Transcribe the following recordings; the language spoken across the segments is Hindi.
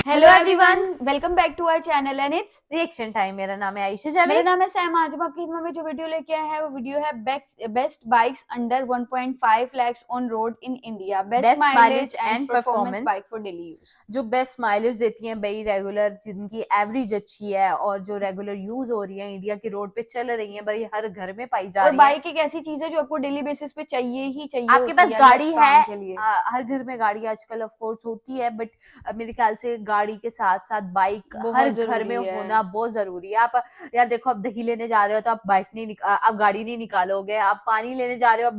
Hello everyone, welcome back to our channel and it's reaction time. मेरा नाम है आयशा जावेद। मेरा नाम है सैम। आज हम आपकी खिदमत में जो वीडियो लेके आए हैं वो वीडियो है best bikes under 1.5 lakhs on road in India, best mileage and performance bike for daily use. जो बेस्ट माइलेज देती हैं भाई, रेगुलर जिनकी एवरेज अच्छी है और जो रेगुलर यूज हो रही है, इंडिया की रोड पे चल रही है भाई, हर घर में पाई जा रही है। और बाइक एक ऐसी चीज है जो आपको डेली बेसिस पे चाहिए ही चाहिए। आपके पास गाड़ी है, हर घर में गाड़ी आजकल ऑफ कोर्स होती है, बट मेरे ख्याल से गाड़ी के साथ साथ बाइक हर घर में होना बहुत जरूरी है। आप यार देखो, आप दही लेने जा रहे हो तो आप आप गाड़ी नहीं निकालोगे, आप पानी लेने जा रहे हो आप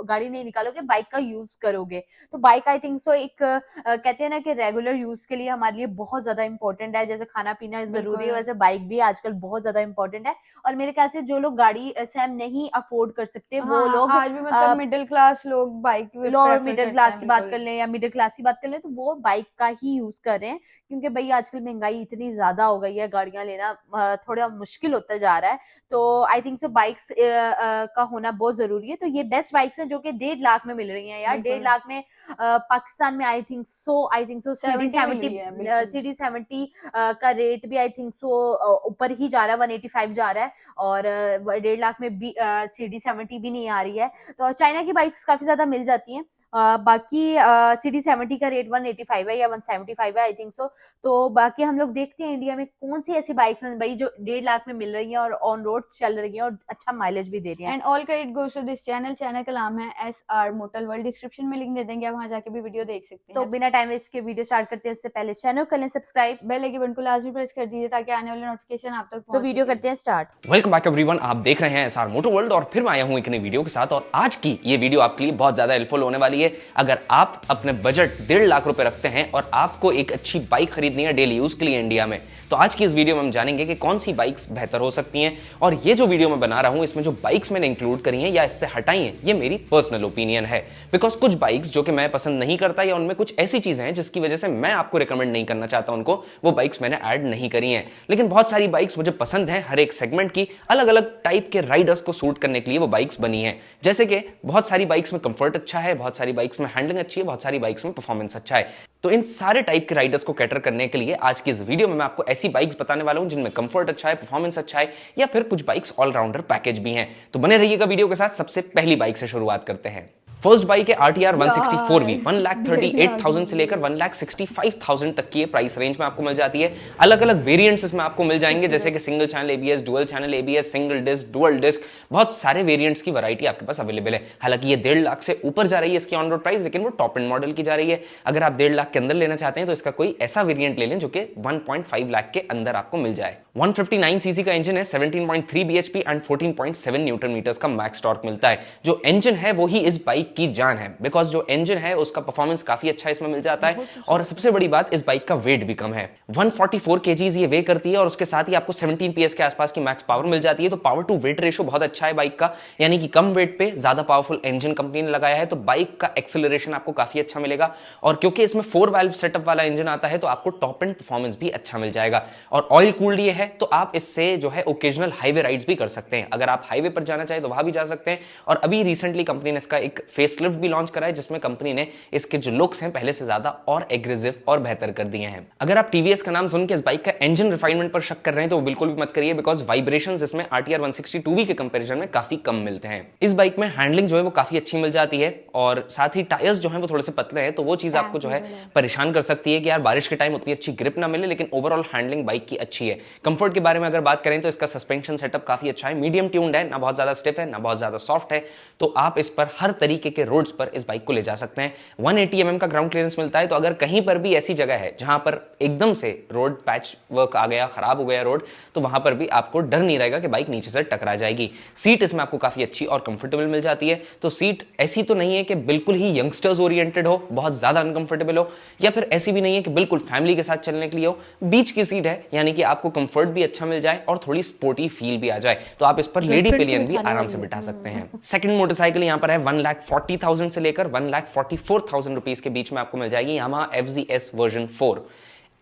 गाड़ी नहीं निकालोगे, बाइक का यूज करोगे। तो बाइक आई थिंक सो एक कहते हैं ना कि रेगुलर यूज के लिए हमारे लिए बहुत ज्यादा इंपॉर्टेंट है। जैसे खाना पीना जरूरी है, वैसे बाइक भी आजकल बहुत ज्यादा इंपॉर्टेंट है। और मेरे ख्याल से जो लोग गाड़ी सैम नहीं अफोर्ड कर सकते, वो लोग आज भी मतलब मिडिल क्लास लोग बाइक मिडिल क्लास की बात कर लें या मिडिल क्लास की बात कर लें, तो वो बाइक का ही यूज कर रहे हैं। क्योंकि भाई आजकल महंगाई इतनी ज्यादा हो गई है, गाड़ियां लेना थोड़ा मुश्किल होता जा रहा है। तो आई थिंक सो बाइक्स का होना बहुत जरूरी है। तो ये बेस्ट बाइक्स हैं जो कि 1.5 लाख में मिल रही हैं यार। 1.5 लाख में पाकिस्तान में आई थिंक सो CD70 का रेट भी आई थिंक सो ऊपर ही जा रहा है, 185 जा रहा है। और 1.5 लाख में भी CD70 भी नहीं आ रही है। तो चाइना की बाइक्स काफी ज्यादा मिल जाती हैं। बाकी CD70 का रेट 185 है या 175 है आई थिंक सो। तो बाकी हम लोग देखते हैं इंडिया में कौन सी ऐसी बाइक्स हैं भाई जो 1.5 लाख में मिल रही हैं और ऑन रोड चल रही हैं और अच्छा माइलेज भी दे रही हैं। And all credit goes to this channel. Channel का नाम है SR मोटर वर्ल्ड। डिस्क्रिप्शन में लिंक दे देंगे, आप वहां जाके भी वीडियो देख सकते हैं। तो बिना टाइम वेस्ट के वीडियो स्टार्ट करते हैं। उससे पहले चैनल कर लें सब्सक्राइब, बेल आइकन बटन को लाजमी प्रेस कर दीजिए ताकि आने वाले नोटिफिकेशन आप तक तो वीडियो करते हैं स्टार्ट। वेलकम बैक एवरीवन, आप देख रहे हैं SR मोटर वर्ल्ड और फिर मैं आया हूं एक नई वीडियो के साथ। और आज की ये वीडियो आपके लिए बहुत ज्यादा हेल्पफुल होने वाली है। अगर आप अपने बजट 1.5 लाख रुपए रखते हैं और आपको एक अच्छी बाइक खरीदनी है डेली यूज के लिए इंडिया में, तो आज की इस वीडियो में हम जानेंगे कि कौन सी बाइक्स बेहतर हो सकती हैं। और ये जो वीडियो मैं बना रहा हूं, इसमें जो बाइक्स मैंने इंक्लूड करी हैं या इससे हटाई हैं, ये मेरी पर्सनल ओपिनियन है। बिकॉज कुछ बाइक्स जो कि मैं पसंद नहीं करता या उनमें कुछ ऐसी चीजें हैं जिसकी वजह से मैं आपको रिकमेंड नहीं करना चाहता उनको, वो बाइक्स मैंने ऐड नहीं करी हैं। लेकिन बहुत सारी बाइक्स मुझे पसंद है, हर एक सेगमेंट की अलग अलग टाइप के राइडर्स को सूट करने के लिए वो बाइक्स बनी है। जैसे कि बहुत सारी बाइक्स में कंफर्ट अच्छा है, बहुत सारी बाइक्स में हैंडलिंग अच्छी है, बहुत सारी बाइक्स में परफॉर्मेंस अच्छा है। तो इन सारे टाइप के राइडर्स को कैटर करने के लिए आज की इस वीडियो में मैं आपको ऐसी बाइक्स बताने वाला हूं जिनमें कंफर्ट अच्छा है, परफॉर्मेंस अच्छा है, या फिर कुछ बाइक्स ऑलराउंडर पैकेज भी हैं। तो बने रहिएगा वीडियो के साथ। सबसे पहली बाइक से शुरुआत करते हैं। फर्स्ट बाइक है RTR 164V। 1,38,000 से लेकर 1,65,000 तक की ये प्राइस रेंज में आपको मिल जाती है। अलग अलग वेरिएंट्स इसमें आपको मिल जाएंगे, जैसे कि single channel ABS, dual channel ABS, single disc, dual disc, बहुत सारे वेरिएंट्स की वैरायटी आपके पास अवेलेबल है। हालांकि ये 1.5 लाख से ऊपर जा रही है इसकी ऑन रोड प्राइस, लेकिन वो टॉप एंड मॉडल की जा रही है। अगर आप 1.5 लाख के अंदर लेना चाहते हैं तो इसका कोई ऐसा वेरिएंट ले लें जो कि 1.5 लाख के अंदर आपको मिल जाए। 159cc का इंजन है, 17.3 bhp एंड 14.7 न्यूटन मीटर्स का मैक्स टॉर्क मिलता है। जो इंजन है वो ही इस बाइक की जान है, बिकॉज जो इंजन है उसका परफॉर्मेंस काफी अच्छा इसमें मिल जाता है। और सबसे बड़ी बात, इस बाइक का वेट भी कम है। 144 kgs ये वे करती है और उसके साथ ही आपको 17 PS के आसपास की मैक्स पावर मिल जाती है। तो पावर टू वेट रेशो बहुत अच्छा है बाइक का, यानी कि कम वेट पे ज्यादा पावरफुल इंजन कंपनी ने लगाया है, तो बाइक का एक्सेलरेशन आपको काफी अच्छा मिलेगा। और क्योंकि इसमें 4 वाल्व सेटअप वाला इंजन आता है, तो आपको टॉप एंड परफॉर्मेंस भी अच्छा मिल जाएगा। और ऑयल कूल्ड ये है, तो आप इससे जो है ओकेजनल हाईवे राइड्स भी कर सकते हैं। अगर आप हाईवे पर जाना चाहें तो वहां भी जा सकते हैं। और अभी रिसेंटली कंपनी ने इसका एक फेसलिफ्ट भी लॉन्च करा है, जिसमें कंपनी ने इसके जो लुक्स हैं पहले से ज्यादा और एग्रेसिव और बेहतर कर दिए हैं। अगर आप TVS का नाम सुन के इस बाइक का इंजन रिफाइनमेंट पर शक कर रहे हैं तो वो बिल्कुल भी मत करिए, बिकॉज वाइब्रेशंस इसमें RTR 162V के कंपैरिजन में काफी कम मिलते हैं। इस बाइक में हैंडलिंग जो है वो काफी अच्छी मिल जाती है, और साथ ही टायर्स जो हैं वो थोड़े से पतले हैं, तो वो चीज आपको जो है परेशान कर सकती है कि यार बारिश के टाइम उतनी अच्छी ग्रिप ना मिले। लेकिन ओवरऑल हैंडलिंग बाइक की अच्छी है। कंफर्ट के बारे में अगर बात करें तो इसका सस्पेंशन सेटअप काफी अच्छा है, मीडियम ट्यून्ड है, ना बहुत ज्यादा स्टिफ है ना बहुत ज्यादा सॉफ्ट है। तो आप इस पर हर तरीके के रोड्स पर इस बाइक को ले जा सकते हैं। 180 mm का ग्राउंड क्लियरेंस मिलता है, तो अगर कहीं पर भी ऐसी जगह है जहां पर एकदम से रोड पैच वर्क आ गया, खराब हो गया रोड, तो वहां पर भी आपको डर नहीं रहेगा कि बाइक नीचे से टकरा जाएगी। सीट इसमें आपको काफी अच्छी और कंफर्टेबल मिल जाती है। तो सीट ऐसी तो नहीं है कि बिल्कुल ही यंगस्टर्स ओरिएंटेड हो, बहुत ज्यादा अनकंफर्टेबल हो, या फिर ऐसी भी नहीं है कि बिल्कुल फैमिली के साथ चलने के लिए हो। बीच की सीट है, यानी कि आपको कंफर्ट भी अच्छा मिल जाए और थोड़ी स्पोर्टी फील भी आ जाए। तो आप इस पर लेडी पिलियन भी आराम से बिठा सकते हैं। सेकंड मोटरसाइकिल यहां पर है 1,40,000 से लेकर 1,44,000 रुपीस के बीच में आपको मिल जाएगी Yamaha FZS version 4।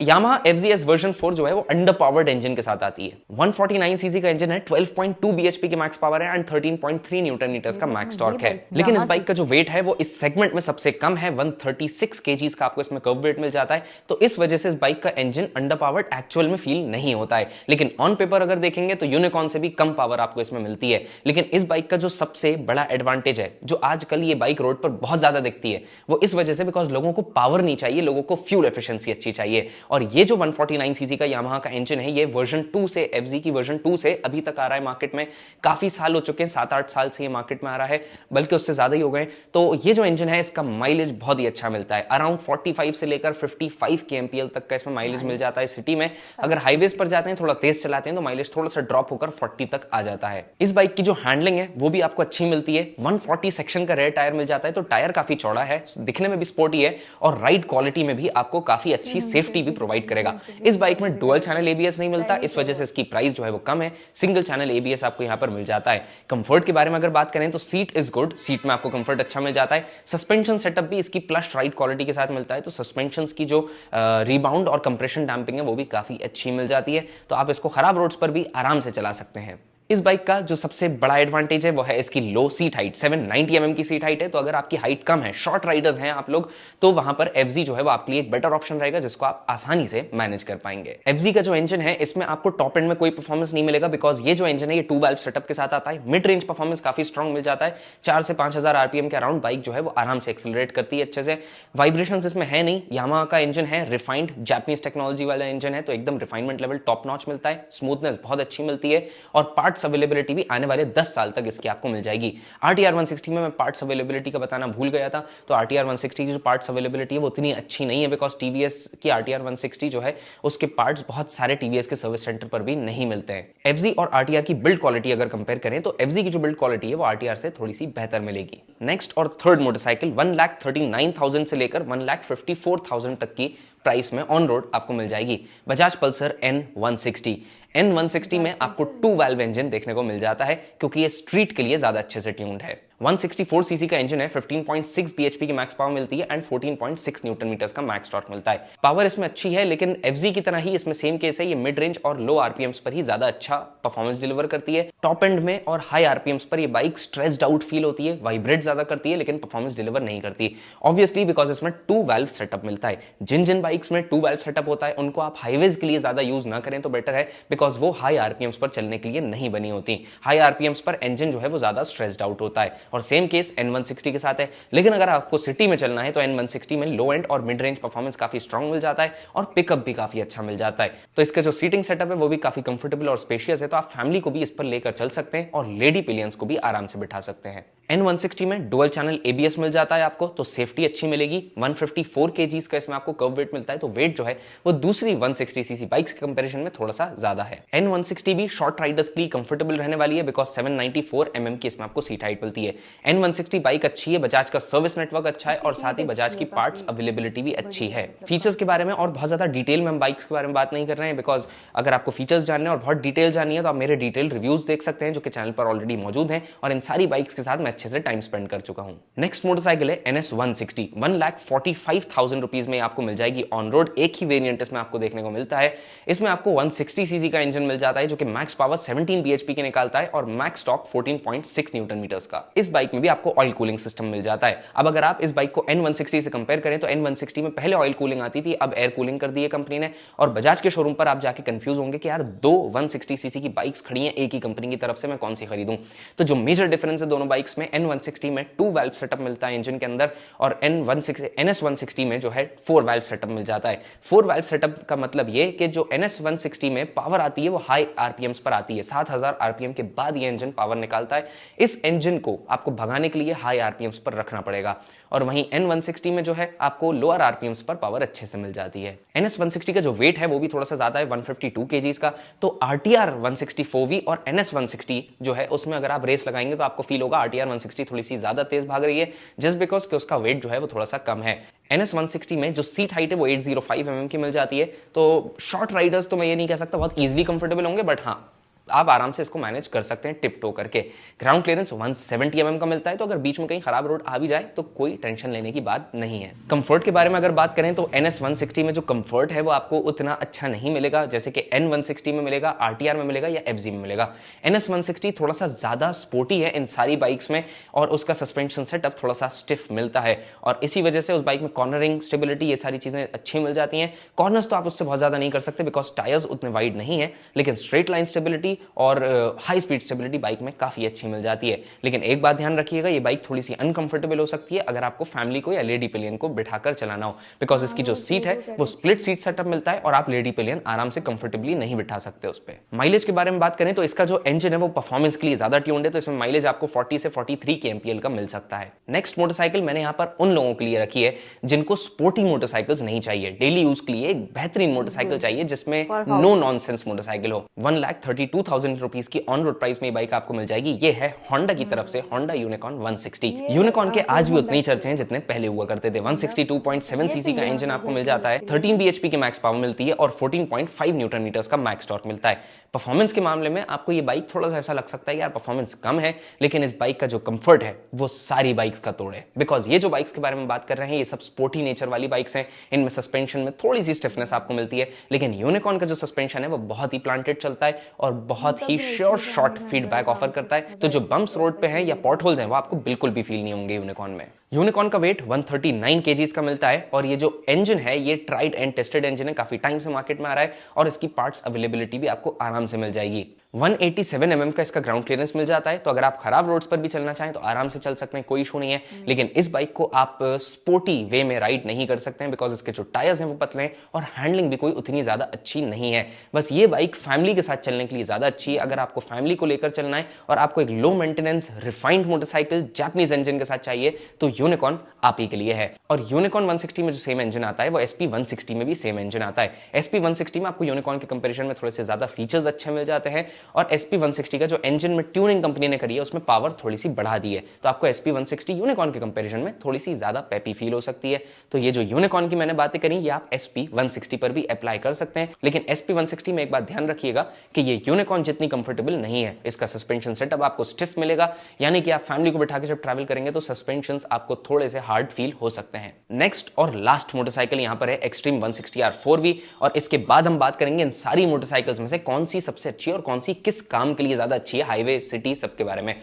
Yamaha FZS version 4 जो है वो अंडर पावर्ड इंजन के साथ आती है। 149 सीसी का इंजन है, 12.2 bhp की मैक्स पावर है एंड 13.3 न्यूटन मीटर्स का मैक्स टॉर्क है। लेकिन इस बाइक का जो वेट है वो इस सेगमेंट में सबसे कम है, 136 केजीज का आपको इसमें कर्व वेट मिल जाता है। तो इस वजह से इस बाइक का इंजन अंडर पावर्ड एक्चुअल में फील नहीं होता है। लेकिन ऑन पेपर अगर देखेंगे तो यूनिकॉर्न से भी कम पावर आपको इसमें मिलती है। लेकिन इस बाइक का जो सबसे बड़ा एडवांटेज है, जो आजकल ये बाइक रोड पर बहुत ज्यादा दिखती है, वो इस वजह से बिकॉज लोगों को पावर नहीं चाहिए, लोगों को फ्यूल एफिशिएंसी अच्छी चाहिए। और ये जो 149 सीसी का यामाहा का इंजन है, ये वर्जन 2 से, एफजी की वर्जन 2 से अभी तक आ रहा है मार्केट में। काफी साल हो चुके हैं, 7-8 साल से ये मार्केट में आ रहा है, बल्कि उससे ज्यादा ही हो गए। तो ये जो इंजन है इसका माइलेज बहुत ही अच्छा मिलता है, अराउंड 45 से लेकर 55 kmpl तक का इसमें माइलेज मिल जाता है सिटी में। अगर हाईवेज पर जाते हैं, थोड़ा तेज चलाते हैं तो माइलेज थोड़ा सा ड्रॉप होकर 40 तक आ जाता है। इस बाइक की जो हैंडलिंग है वो भी आपको अच्छी मिलती है। 140 सेक्शन का रेयर टायर मिल जाता है, तो टायर काफी चौड़ा है, दिखने में भी स्पोर्टी है और राइड क्वालिटी में भी आपको काफी अच्छी सेफ्टी भी प्रोवाइड करेगा। इस बाइक में डुअल चैनल एबीएस नहीं मिलता, इस वजह से इसकी प्राइस जो है वो कम है। सिंगल चैनल एबीएस आपको यहां पर मिल जाता है। कंफर्ट के बारे में अगर बात करें तो सीट इज गुड, सीट में आपको कंफर्ट अच्छा मिल जाता है। सस्पेंशन सेटअप भी इसकी प्लस राइड क्वालिटी के साथ मिलता है, तो सस्पेंशन की जो रिबाउंड और कंप्रेशन डैम्पिंग है वो भी काफी अच्छी मिल जाती है। तो आप इसको खराब रोड्स पर भी आराम से चला सकते हैं। इस बाइक का जो सबसे बड़ा एडवांटेज है वो है इसकी लो सीट हाइट, 790 mm की सीट हाइट है। तो अगर आपकी हाइट कम है, शॉर्ट राइडर्स हैं आप लोग, तो वहां पर एफजी जो है वो आपके लिए एक बेटर ऑप्शन रहेगा, जिसको आप आसानी से मैनेज कर पाएंगे। एफजी का जो इंजन है इसमें आपको टॉप एंड में कोई परफॉर्मेंस नहीं मिलेगा, बिकॉज ये जो इंजन है ये 2 वाल्व सेटअप के साथ आता है। मिड रेंज परफॉर्मेंस काफी स्ट्रॉन्ग मिल जाता है, 4 से 5000 आरपीएम के अराउंड बाइक जो है वो आराम से एक्सेलरेट करती है अच्छे से। वाइब्रेशन इसमें है नहीं, यामाहा का इंजन है रिफाइंड जापानीज टेक्नोलॉजी वाला इंजन है, तो एकदम रिफाइनमेंट लेवल टॉप नॉच मिलता है। स्मूथनेस बहुत अच्छी मिलती है और पार्ट्स अवेलेबिलिटी भी आने वाले 10 साल तक इसकी आपको मिल जाएगी। RTR 160 में मैं पार्ट्स अवेलेबिलिटी का बताना भूल गया था, तो RTR 160 की जो पार्ट्स अवेलेबिलिटी है वो उतनी अच्छी नहीं है, बिकॉज टीवीएस की RTR 160 जो है उसके पार्ट्स बहुत सारे टीवीएस के सर्विस सेंटर पर भी नहीं मिलते हैं। एफजी और RTR की बिल्ड क्वालिटी अगर कंपेयर करें तो एफजी की जो बिल्ड क्वालिटी है वो RTR से थोड़ी सी बेहतर मिलेगी। नेक्स्ट और थर्ड मोटरसाइकिल 1,39,000 से लेकर 1,54,000 तक की प्राइस में ऑन रोड आपको मिल जाएगी। Bajaj Pulsar N160। N160 में आपको 2 वाल्व इंजन देखने को मिल जाता है, क्योंकि ये स्ट्रीट के लिए ज्यादा अच्छे से ट्यून्ड है। 164 सीसी का इंजन है, 15.6 bhp की मैक्स पावर मिलती है एंड 14.6 न्यूटन मीटर्स का मैक्स टॉर्क मिलता है। पावर इसमें अच्छी है, लेकिन एफजी की तरह ही इसमें सेम केस है, ये मिड रेंज और लो आरपीएम्स पर ही ज्यादा अच्छा परफॉर्मेंस डिलीवर करती है। टॉप एंड में और हाई आरपीएम्स पर ये बाइक स्ट्रेस्ड आउट फील होती है, वाइब्रेट ज्यादा करती है, लेकिन परफॉर्मेंस डिलीवर नहीं करती, ऑब्वियसली बिकॉज इसमें 2 वाल्व सेटअप मिलता है। जिन बाइक्स में 2 वाल्व सेटअप होता है उनको आप हाईवेज के लिए ज्यादा यूज ना करें तो बेटर है, बिकॉज वो हाई आरपीएम्स पर चलने के लिए नहीं बनी होती। हाई आरपीएम्स पर इंजन जो है वो ज्यादा स्ट्रेस्ड आउट होता है, और सेम केस N160 के साथ है। लेकिन अगर आपको सिटी में चलना है तो N160 में लो एंड और मिड रेंज परफॉर्मेंस काफी स्ट्रांग मिल जाता है और पिकअप भी काफी अच्छा मिल जाता है। तो इसका जो सीटिंग सेटअप है वो भी काफी कंफर्टेबल और स्पेशियस है, तो आप फैमिली को भी इस पर लेकर चल सकते हैं और लेडी पिलियंस को भी आराम से बिठा सकते हैं। N160 में डुअल चैनल एबीएस मिल जाता है आपको, तो सेफ्टी अच्छी मिलेगी। 154 kgs का इसमें आपको कर्व वेट मिलता है, तो वेट जो है वो दूसरी 160 सीसी बाइक्स के कंपैरिजन में थोड़ा सा ज्यादा है। N160 भी शॉर्ट राइडर्स के लिए कंफर्टेबल रहने वाली है, बिकॉज 794 mm की इसमें आपको सीट हाइट मिलती है। N160 बाइक अच्छी है, बजाज का सर्विस नेटवर्क अच्छा है और साथ ही बजाज की पार्ट्स अवेलेबिलिटी भी अच्छी है। फीचर्स के बारे में और बहुत ज्यादा डिटेल में हम बाइक्स के बारे में बात नहीं कर रहे हैं, बिकॉज अगर आपको फीचर्स जानने और बहुत डिटेल जाननी है तो आप मेरे डिटेल रिव्यूज देख सकते हैं, जो कि चैनल पर ऑलरेडी मौजूद हैं, और इन सारी बाइक्स के साथ मैं अच्छे से टाइम स्पेंड कर चुका हूं। नेक्स्ट मोटरसाइकिल है NS160। 1,45,000 रुपीज में आपको मिल जाएगी ऑन रोड। एक ही वेरिएंट इसमें आपको देखने को मिलता है। इसमें आपको 160 सीसी का इंजन मिल जाता है, जो कि मैक्स पावर 17 bhp की निकालता है और मैक्स टॉर्क 14.6 न्यूटन मीटर्स का। इस बाइक में भी आपको ऑयल कूलिंग सिस्टम मिल जाता है। अब अगर आप इस बाइक को N160 से कंपेयर करें तो N160 में पहले ऑयल कूलिंग आती थी, अब एयर कूलिंग कर दी है कंपनी ने। और बजाज के शोरूम पर आप जाके कंफ्यूज होंगे कि यार 2 160 सीसी की बाइक्स खड़ी हैं एक ही कंपनी की तरफ से, मैं कौन सी खरीदूं। तो जो मेजर डिफरेंस है दोनों बाइक्स में, N160 में 2 वाल्व सेटअप मिलता है इंजन के अंदर, और NS160 में जो है 4 वाल्व सेटअप मिल जाता है। 4 वाल्व सेटअप का मतलब ये कि जो NS160 में पावर आती है वो हाई आरपीएम्स पर आती है, 7000 आरपीएम के बाद ये इंजन पावर निकालता है। इस इंजन को आपको भगाने के लिए हाई आरपीएम्स पर रखना पड़ेगा, और वहीं N160 में जो है आपको लोअर आरपीएम्स पर पावर अच्छे से मिल जाती है। NS160 का जो वेट है वो भी थोड़ा सा ज्यादा है, 152 kgs का। तो RTR 160 और NS160 जो है उसमें अगर आप रेस लगाएंगे तो आपको फील होगा RTR 160 थोड़ी सी ज्यादा तेज भाग रही है, जस्ट बिकॉज कि उसका वेट जो है वो थोड़ा सा कम है। NS160 में जो सीट हाइट है वो 805 mm की मिल जाती है, तो शॉर्ट राइडर्स तो मैं ये नहीं कह सकता बहुत इजीली कंफर्टेबल होंगे, बट हाँ आप आराम से इसको मैनेज कर सकते हैं टिप टो करके। ग्राउंड क्लियरेंस 170 mm का मिलता है, तो अगर बीच में कहीं खराब रोड आ भी जाए तो कोई टेंशन लेने की बात नहीं है। कंफर्ट के बारे में अगर बात करें तो NS 160 में जो कंफर्ट है वो आपको उतना अच्छा नहीं मिलेगा जैसे कि N 160 में मिलेगा, RTR में मिलेगा या FZ में मिलेगा। NS 160 थोड़ा सा ज्यादा स्पोर्टी है इन सारी बाइक्स में और उसका सस्पेंशन सेटअप थोड़ा सा स्टिफ मिलता है और इसी वजह से उस बाइक में कॉर्नरिंग, स्टेबिलिटी, ये सारी चीजें अच्छी मिल जाती हैं। कॉर्नर्स तो आप उससे बहुत ज्यादा नहीं कर सकते बिकॉज टायर्स उतने वाइड नहीं है, लेकिन स्ट्रेट लाइन स्टेबिलिटी और हाई स्पीड स्टेबिलिटी बाइक में काफी अच्छी मिल जाती है। लेकिन एक बात ध्यान रखिएगा, ये बाइक थोड़ी सी अनकंफर्टेबल हो सकती है अगर आपको फैमिली को या लेडी पिलियन को बिठाकर चलाना हो, बिकॉज इसकी जो सीट है वो स्प्लिट सीट सेटअप मिलता है और आप लेडी पिलियन आराम से कंफर्टेबली नहीं बिठा सकते उस पे। माइलेज के बारे में बात करें तो इसका जो इंजन है वो परफॉर्मेंस के लिए ज्यादा ट्यून्ड है, तो इसमें माइलेज आपको 40 से 43 के MPL का मिल सकता है। नेक्स्ट मोटरसाइकिल मैंने यहाँ पर उन लोगों के लिए रखी है जिनको स्पोर्टी मोटरसाइकिल्स नहीं चाहिए, डेली यूज के लिए एक बेहतरीन मोटरसाइकिल चाहिए जिसमें नो नॉनसेंस मोटरसाइकिल हो। 1,32,000 रुपीज की ऑन रोड प्राइस में ये बाइक आपको मिल जाएगी। ये है होंडा की तरफ से होंडा यूनिकॉर्न 160। यूनिकॉर्न के आज भी उतने ही चर्चे हैं जितने पहले हुआ करते थे। 162.7 सीसी का इंजन आपको मिल जाता है, 13 bhp की मैक्स पावर मिलती है और 14.5 न्यूटन मीटर्स का मैक्स टॉर्क मिलता है। परफॉर्मेंस के मामले में आपको ये बाइक थोड़ा सा ऐसा लग सकता है यार परफॉर्मेंस कम है, लेकिन इस बाइक का जो कंफर्ट है वो सारी बाइक्स का तोड़ है, बिकॉज ये जो बाइक्स के बारे में बात कर रहे हैं ये सब स्पोर्टी नेचर वाली बाइक्स हैं। इनमें सस्पेंशन में थोड़ी सी स्टिफनेस आपको मिलती है, लेकिन यूनिकॉर्न का जो सस्पेंशन है वो बहुत ही प्लांटेड चलता है और बहुत ही श्योर शॉर्ट फीडबैक ऑफर करता है। तो जो बम्प्स रोड पे हैं या पॉट होल्स हैं वो आपको बिल्कुल भी फील नहीं होंगे यूनिकॉर्न में। यूनिकॉर्न का वेट 139 kgs का मिलता है और ये जो इंजन है ये ट्राइड एंड टेस्टेड इंजन है, काफी टाइम से मार्केट में आ रहा है और इसकी पार्ट्स अवेलेबिलिटी भी आपको आराम से मिल जाएगी। 187 mm का इसका ग्राउंड क्लियरेंस मिल जाता है, तो अगर आप खराब रोड्स पर भी चलना चाहें तो आराम से चल सकते हैं, कोई इशू नहीं है। लेकिन इस बाइक को आप स्पोर्टी वे में राइड नहीं कर सकते हैं बिकॉज इसके जो टायर्स हैं वो पतले हैं और हैंडलिंग भी कोई उतनी ज्यादा अच्छी नहीं है। बस ये बाइक फैमिली के साथ चलने के लिए ज्यादा अच्छी है। अगर आपको फैमिली को लेकर चलना है और आपको एक low maintenance refined motorcycle Japanese engine के साथ चाहिए तो यूनिकॉर्न आप ही के लिए है। और यूनिकॉर्न 160 में जो सेम इंजन आता है वो SP 160 में भी सेम इंजन आता है। SP 160 में आपको यूनिकॉर्न के कंपैरिजन में थोड़े से ज्यादा फीचर्स अच्छे मिल जाते हैं और SP 160 का जो इंजन में ट्यूनिंग कंपनी ने करी है उसमें पावर थोड़ी सी बढ़ा दी है, तो आपको SP 160 यूनिकॉर्न के कंपैरिजन में थोड़ी सी ज्यादा पेपी फील हो सकती है। तो ये जो यूनिकॉर्न की मैंने बातें करी ये आप SP 160 पर भी अप्लाई कर सकते हैं, लेकिन SP 160 में एक बात ध्यान रखिएगा कि ये यूनिकॉर्न जितनी कंफर्टेबल नहीं है। इसका सस्पेंशन सेटअप आपको स्टिफ मिलेगा, यानी कि आप फैमिली को बिठा के जब ट्रैवल करेंगे तो सस्पेंशन आपको थोड़े से हार्ड फील हो सकते हैं। नेक्स्ट और लास्ट मोटरसाइकिल यहाँ पर है एक्सट्रीम 160R 4V और इसके बाद हम बात करेंगे इन सारी मोटरसाइकिल्स में से कौन सी सबसे अच्छी है और कौन सी किस काम के लिए ज्यादा अच्छी है, हाईवे, सिटी, सबके बारे में।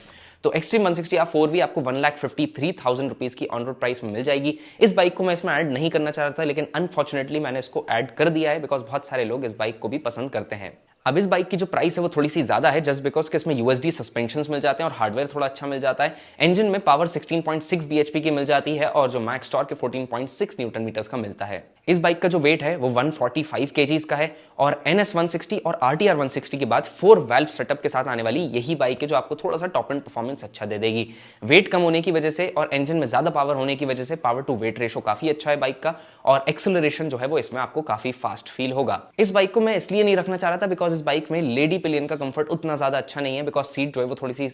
तो एक्सट्रीम 160R 4V आपको 1,53,000 रुपीज की ऑन रोड प्राइस में मिल जाएगी। इस बाइक को मैं इसमें ऐड नहीं करना चाह रहा था, लेकिन अनफॉर्चुनेटली मैंने इसको ऐड कर दिया है बिकॉज बहुत सारे लोग इस बाइक को भी पसंद करते हैं। अब इस बाइक की जो प्राइस है वो थोड़ी सी ज्यादा है जस्ट बिकॉज के इसमें USD सस्पेंशंस मिल जाते हैं और हार्डवेयर थोड़ा अच्छा मिल जाता है। इंजन में पावर 16.6 bhp की मिल जाती है और जो मैक्स टॉर्क 14.6 न्यूटन मीटर्स का मिलता है। इस बाइक का जो वेट है वो 145 kgs का है और NS 160 और RTR 160 के बाद 4 वाल्व सेटअप के साथ आने वाली यही बाइक है जो आपको थोड़ा सा टॉप एंड परफॉर्मेंस अच्छा दे देगी। वेट कम होने की वजह से और इंजन में ज्यादा पावर होने की वजह से पावर टू वेट रेशो काफी अच्छा है बाइक का और एक्सेलरेशन जो है वो इसमें आपको काफी फास्ट फील होगा। इस बाइक को मैं इसलिए नहीं रखना चाह रहा था बिकॉज इस बाइक में लेडी पिलियन का कंफर्ट उतना ज्यादा अच्छा नहीं है बिकॉज सीट जो है वो थोड़ी सी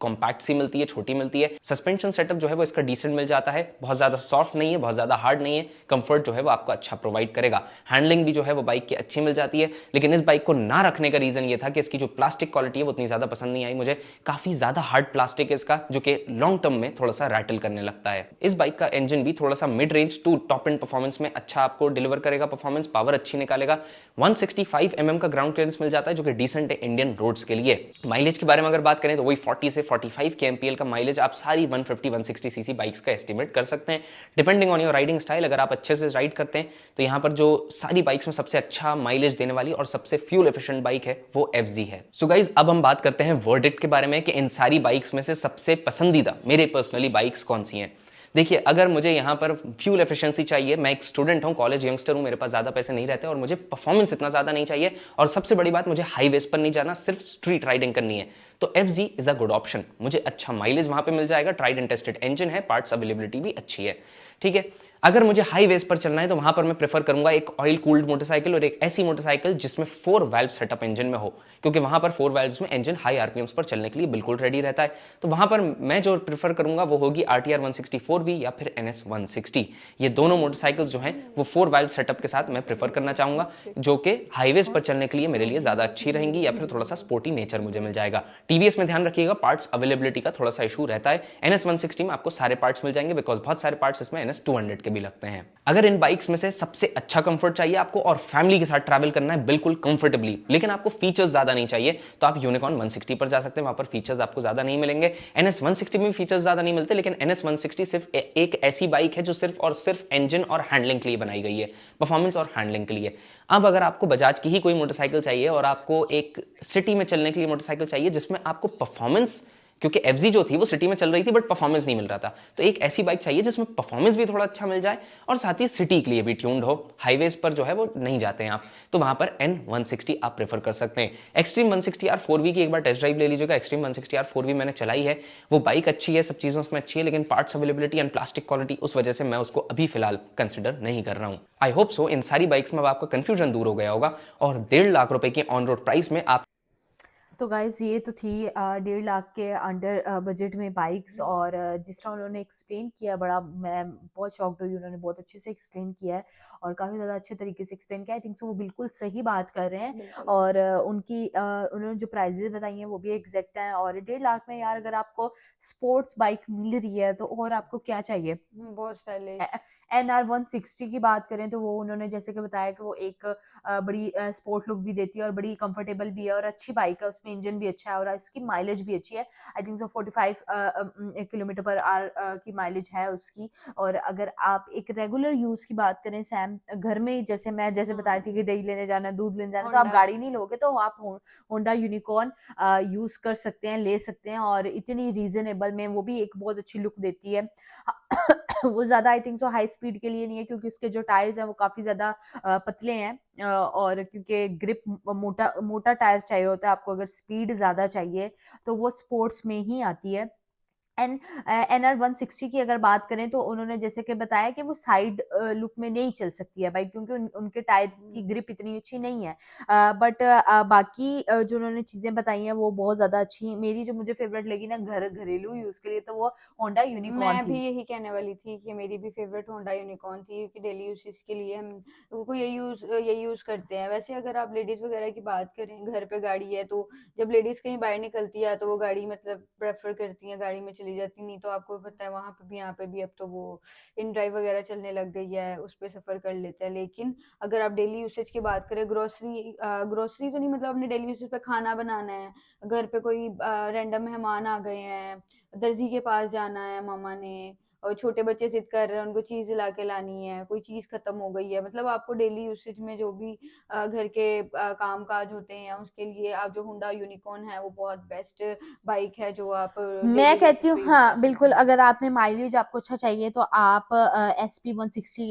कॉम्पैक्ट सी मिलती है, छोटी मिलती है। सस्पेंशन सेटअप जो है वो इसका डिसेंट मिल जाता है, बहुत ज्यादा सॉफ्ट नहीं है, बहुत ज्यादा हार्ड नहीं है। कंफर्ट जो है वो आपको अच्छा प्रोवाइड करेगा। हैंडलिंग भी जो है वो बाइक की अच्छी मिल जाती है, लेकिन इस बाइक को ना रखने का रीजन ये था कि इसकी जो प्लास्टिक क्वालिटी है वो उतनी ज्यादा पसंद नहीं आई मुझे। काफी ज्यादा हार्ड प्लास्टिक है इसका जो कि लॉन्ग टर्म में थोड़ा सा रैटल करने लगता है। इस बाइक का इंजन भी थोड़ा सा mid range to top end performance में अच्छा आपको डिलीवर करेगा, परफॉर्मेंस पावर अच्छी निकालेगा। 165 mm का ग्राउंड क्लियरेंस मिल जाता है जो कि डिसेंट है इंडियन रोड्स के लिए। माइलेज के बारे में अगर बात करें तो वही 40 से 45 के MPL का माइलेज आप सारी 150-160 सीसी बाइक्स का एस्टिमेट कर सकते हैं depending on your riding style. अगर आप अच्छे से राइड करते हैं तो यहां पर जो सारी बाइक्स में सबसे अच्छा माइलेज देने वाली और सबसे फ्यूल एफिशिएंट बाइक है वो FZ है। सो गाइस अब हम बात करते हैं वर्डिक्ट के बारे में कि इन सारी बाइक्स में से सबसे पसंदीदा मेरे पर्सनली बाइक्स कौन सी हैं। देखिए, अगर मुझे यहाँ पर फ्यूल एफिशिएंसी चाहिए, मैं एक स्टूडेंट हूँ, कॉलेज यंगस्टर हूँ, मेरे पास ज्यादा पैसे नहीं रहते और मुझे परफॉर्मेंस इतना ज्यादा नहीं चाहिए और सबसे बड़ी बात मुझे हाईवेज पर नहीं जाना, सिर्फ स्ट्रीट राइडिंग करनी है, तो FZ is a good option. मुझे अच्छा माइलेज वहां पे मिल जाएगा, ट्राइड एंड टेस्टेड इंजन है, पार्ट्स अवेलेबिलिटी भी अच्छी है। ठीक है। अगर मुझे हाईवेज पर चलना है तो वहां पर मैं प्रेफर करूंगा एक ऑयल कूल्ड मोटरसाइकिल और एक ऐसी मोटरसाइकिल जिसमें 4 वाल्व सेटअप इंजन में हो, क्योंकि वहां पर 4 वाल्व्स में इंजन हाई आरपीएम्स पर चलने के लिए बिल्कुल रेडी रहता है। तो वहां पर मैं जो प्रेफर करूंगा वो होगी RTR 164V या फिर NS 160। ये दोनों मोटरसाइकिल्स जो हैं वो 4 वाल्व सेटअप के साथ मैं प्रेफर करना चाहूंगा, जो कि हाईवेज पर चलने के लिए मेरे लिए ज्यादा अच्छी रहेंगी, या फिर थोड़ा सा स्पोर्टी नेचर मुझे मिल जाएगा। टीवीएस में ध्यान रखिएगा, पार्ट्स अवेलेबिलिटी का थोड़ा सा इशू रहता है। NS 160 में आपको सारे पार्ट्स मिल जाएंगे, बिकॉज बहुत सारे पार्ट्स इसमें NS 200 के भी लगते हैं। अगर इन बाइक्स में से सबसे अच्छा कंफर्ट चाहिए आपको और फैमिली के साथ ट्रैवल करना है बिल्कुल कंफर्टेबली, लेकिन आपको फीचर्स ज्यादा नहीं चाहिए, तो आप यूनिकॉर्न 160 पर जा सकते हैं। वहां पर फीचर्स आपको ज्यादा नहीं मिलेंगे। NS 160 में फीचर्स ज्यादा नहीं मिलते, लेकिन NS 160 सिर्फ एक ऐसी बाइक है जो सिर्फ और सिर्फ इंजन और हैंडलिंग के लिए बनाई गई है, परफॉर्मेंस और हैंडलिंग के लिए। अब अगर आपको बजाज की ही कोई मोटरसाइकिल चाहिए और आपको एक सिटी में चलने के लिए मोटरसाइकिल चाहिए जिसमें आपको परफॉर्मेंस, क्योंकि FZ जो थी वो सिटी में चल रही थी बट परफॉर्मेंस नहीं मिल रहा था, तो एक ऐसी बाइक चाहिए जिसमें परफॉर्मेंस भी थोड़ा अच्छा मिल जाए और साथ ही सिटी के लिए भी ट्यून्ड हो। हाईवेज पर जो है वो नहीं जाते हैं आप, तो वहां पर N160 आप प्रेफर कर सकते हैं। एक्सट्रीम 160R 4V की एक बार टेस्ट ड्राइव ले लीजिएगा। एक्सट्रीम 160R 4V मैंने चलाई है, वो बाइक अच्छी है, सब चीजें उसमें अच्छी है, लेकिन parts availability and plastic quality उस वजह से मैं उसको अभी फिलहाल कंसिडर नहीं कर रहा हूं। आई होप सो इन सारी बाइक्स में अब आपका कंफ्यूजन दूर हो गया होगा और 1.5 लाख रुपए की ऑन रोड प्राइस में आप तो गाइज ये तो थी 1.5 लाख के अंडर बजट में बाइक्स, और जिस तरह उन्होंने एक्सप्लेन किया, बड़ा मैं बहुत शॉक्ड हुई। उन्होंने बहुत अच्छे से एक्सप्लेन किया है और काफ़ी ज़्यादा अच्छे तरीके से एक्सप्लेन किया। आई थिंक सो वो बिल्कुल सही बात कर रहे हैं, और उन्होंने जो प्राइजेस बताई हैं वो भी एग्जैक्ट हैं। और 1.5 लाख में यार अगर आपको स्पोर्ट्स बाइक मिल रही है तो और आपको क्या चाहिए। बहुत स्टाइलिश। NR 160 की बात करें तो वो उन्होंने जैसे कि बताया कि वो एक बड़ी स्पोर्ट लुक भी देती है और बड़ी कंफर्टेबल भी है और अच्छी बाइक है, उसमें इंजन भी अच्छा है और इसकी माइलेज भी अच्छी है। I think so 45 kilometre per hour की माइलेज है उसकी। और अगर आप एक रेगुलर यूज की बात करें सैम, घर में जैसे मैं जैसे बता रही थी कि दही लेने जाना, दूध लेने जाना, तो आप गाड़ी नहीं लोगे तो आप होंडा यूनिकॉर्न यूज कर सकते हैं, ले सकते हैं, और इतनी रीजनेबल में वो भी एक बहुत अच्छी लुक देती है। वो ज्यादा I think so high speed के लिए नहीं है, क्योंकि उसके जो टायर्स हैं वो काफी ज्यादा पतले हैं, और क्योंकि ग्रिप मोटा मोटा टायर चाहिए होता है आपको अगर स्पीड ज्यादा चाहिए, तो वो स्पोर्ट्स में ही आती है। NR 160 की अगर बात करें तो उन्होंने जैसे कि बताया कि वो साइड लुक में नहीं चल सकती है बाइक, क्योंकि उनके टायर की ग्रिप इतनी अच्छी नहीं है। बट बाकी जो उन्होंने चीजें बताई हैं वो बहुत ज्यादा अच्छी। मेरी जो मुझे फेवरेट लगी ना घरेलू यूज के लिए, तो वो होंडा यूनिकॉर्न मैं थी। भी यही कहने वाली थी कि मेरी भी फेवरेट होंडा यूनिकॉर्न थी, क्योंकि डेली यूजेस के लिए हम लोगों को यही यूज करते हैं। वैसे अगर आप लेडीज वगैरह की बात करें, घर पे गाड़ी है तो जब लेडीज कहीं बाहर निकलती है तो वो गाड़ी मतलब प्रेफर करती है, गाड़ी में चली जाती, नहीं तो आपको पता है वहां पे भी यहाँ पे भी अब तो वो इन ड्राइव वगैरह चलने लग गई है, उस पर सफर कर लेते हैं। लेकिन अगर आप डेली यूसेज की बात करें, ग्रोसरी तो नहीं, मतलब अपने डेली यूसेज पे खाना बनाना है, घर पे कोई रैंडम मेहमान आ गए हैं, दर्जी के पास जाना है मामा ने, और छोटे बच्चे जिद कर रहे हैं उनको चीज ला के लानी है, कोई चीज खत्म हो गई है, मतलब आपको डेली यूसेज में जो भी घर के काम काज होते हैं उसके लिए आप जो होंडा यूनिकॉर्न है वो बहुत बेस्ट बाइक है जो आप मैं कहती हूँ हाँ बिल्कुल, अगर आपने माइलेज आपको अच्छा चाहिए तो आप SP 160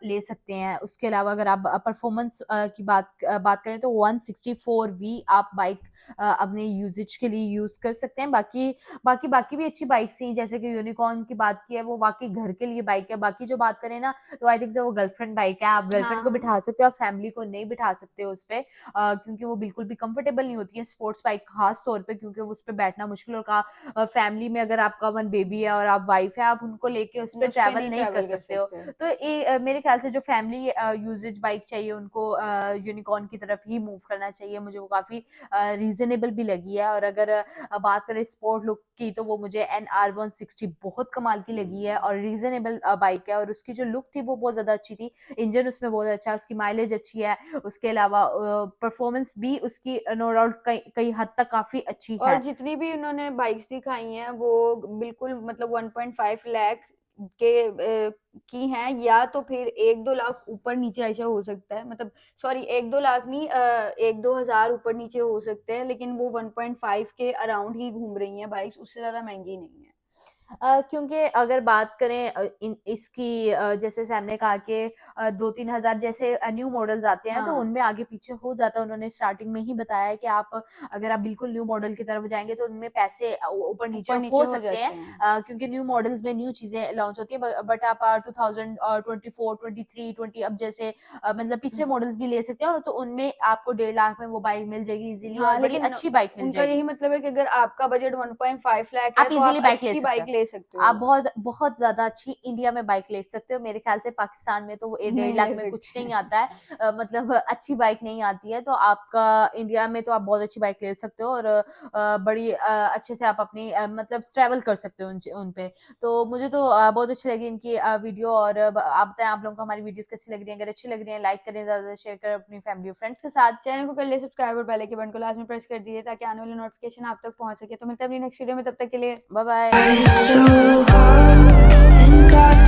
ले सकते हैं। उसके अलावा अगर आप परफॉर्मेंस की बात करें तो 164V आप बाइक अपने यूजेज के लिए यूज कर सकते हैं। बाकी भी अच्छी बाइक्स हैं, जैसे कि यूनिकॉर्न की बात की है वो वाकई घर के लिए बाइक है। बाकी जो बात करें ना तो आई थिंक वो गर्लफ्रेंड बाइक है, आप गर्लफ्रेंड को बिठा सकते हो, आप फैमिली को नहीं बिठा सकते हो उस पर, क्योंकि वो बिल्कुल भी कंफर्टेबल नहीं होती है स्पोर्ट्स बाइक खास तौर पे, क्योंकि उस पर बैठना मुश्किल, और फैमिली में अगर आपका वन बेबी है और आप वाइफ है, आप उनको लेके उस पर ट्रैवल नहीं कर सकते हो। तो ये मेरे ख्याल से जो फैमिली यूजेज बाइक चाहिए उनको यूनिकॉर्न की तरफ ही मूव करना चाहिए। मुझे वो काफी रीजनेबल भी लगी है। और अगर बात करें स्पोर्ट लुक की तो वो मुझे NR 160 बहुत कमाल की लगी है और रीजनेबल बाइक है, और उसकी जो लुक थी वो बहुत ज्यादा अच्छी थी। इंजन उसमें बहुत अच्छा है, उसकी माइलेज अच्छी है, उसके अलावा परफॉर्मेंस भी उसकी नो डाउट कई हद तक काफी अच्छी है। और जितनी भी उन्होंने बाइक्स दिखाई हैं वो बिल्कुल मतलब 1.5 लाख के की हैं, या तो फिर 1-2 लाख ऊपर नीचे ऐसा हो सकता है, मतलब सॉरी 1-2 लाख नहीं, 1-2 हजार ऊपर नीचे हो सकते हैं, लेकिन वो 1.5 के अराउंड ही घूम रही हैं बाइक्स, उससे ज्यादा महंगी नहीं है। क्योंकि अगर बात करें इसकी जैसे सैम ने कहा कि 2-3 हज़ार जैसे न्यू मॉडल्स आते हैं तो हाँ। उनमें आगे पीछे हो जाता है। उन्होंने स्टार्टिंग में ही बताया है कि आप अगर आप बिल्कुल न्यू मॉडल की तरफ जाएँगे तो उनमें पैसे ऊपर नीचे ऊपर नीचे हो हो सकते जाते हैं, हैं। क्योंकि न्यू मॉडल्स में न्यू चीज़ें लॉन्च होती है। बट आप 2024, 23, 20 अब जैसे मतलब पिछले मॉडल्स भी ले सकते हैं, और तो उनमें आपको 1.5 लाख में वो बाइक मिल जाएगी इज़िली, और हाँ, बड़ी लेकिन अच्छी बाइक मिल उनका यही जाएगी। मतलब है कि अगर आपका बजट 1.5 लाख है आप तो आप इज़िली बाइक ले अच्छी सकते बाइक हो। ले सकते आप हो। बहुत बहुत ज़्यादा अच्छी इंडिया में बाइक ले सकते हो। मेरे ख़्याल से पाकिस्तान में तो ए 1.5 नहीं लाख ले में कुछ सकते नहीं हैं। आता है। मतलब अच्छी बाइक नहीं आती है, तो आपका इंडिया में तो आप बहुत अच्छी बाइक ले सकते हो, और बड़ी अच्छे से आप अपनी मतलब ट्रैवल कर सकते हो उन पे। तो मुझे तो बहुत अच्छी लगी इनकी वीडियो, और आप बताएँ आप लोगों को हमारी वीडियोज़ कैसी लग रही हैं? अगर अच्छी लग रही है लाइक करें, ज़्यादा से शेयर करें अपनी फैमिली और फ्रेंड्स के साथ। चैनल को कर लिए सब्सक्राइब और बेल के बटन को लाजमी प्रेस कर दीजिए ताकि आने वाले नोटिफिकेशन आप तक पहुंच सके। तो मिलते हैं अपनी नेक्स्ट वीडियो में, तब तक के लिए bye bye. so hard and got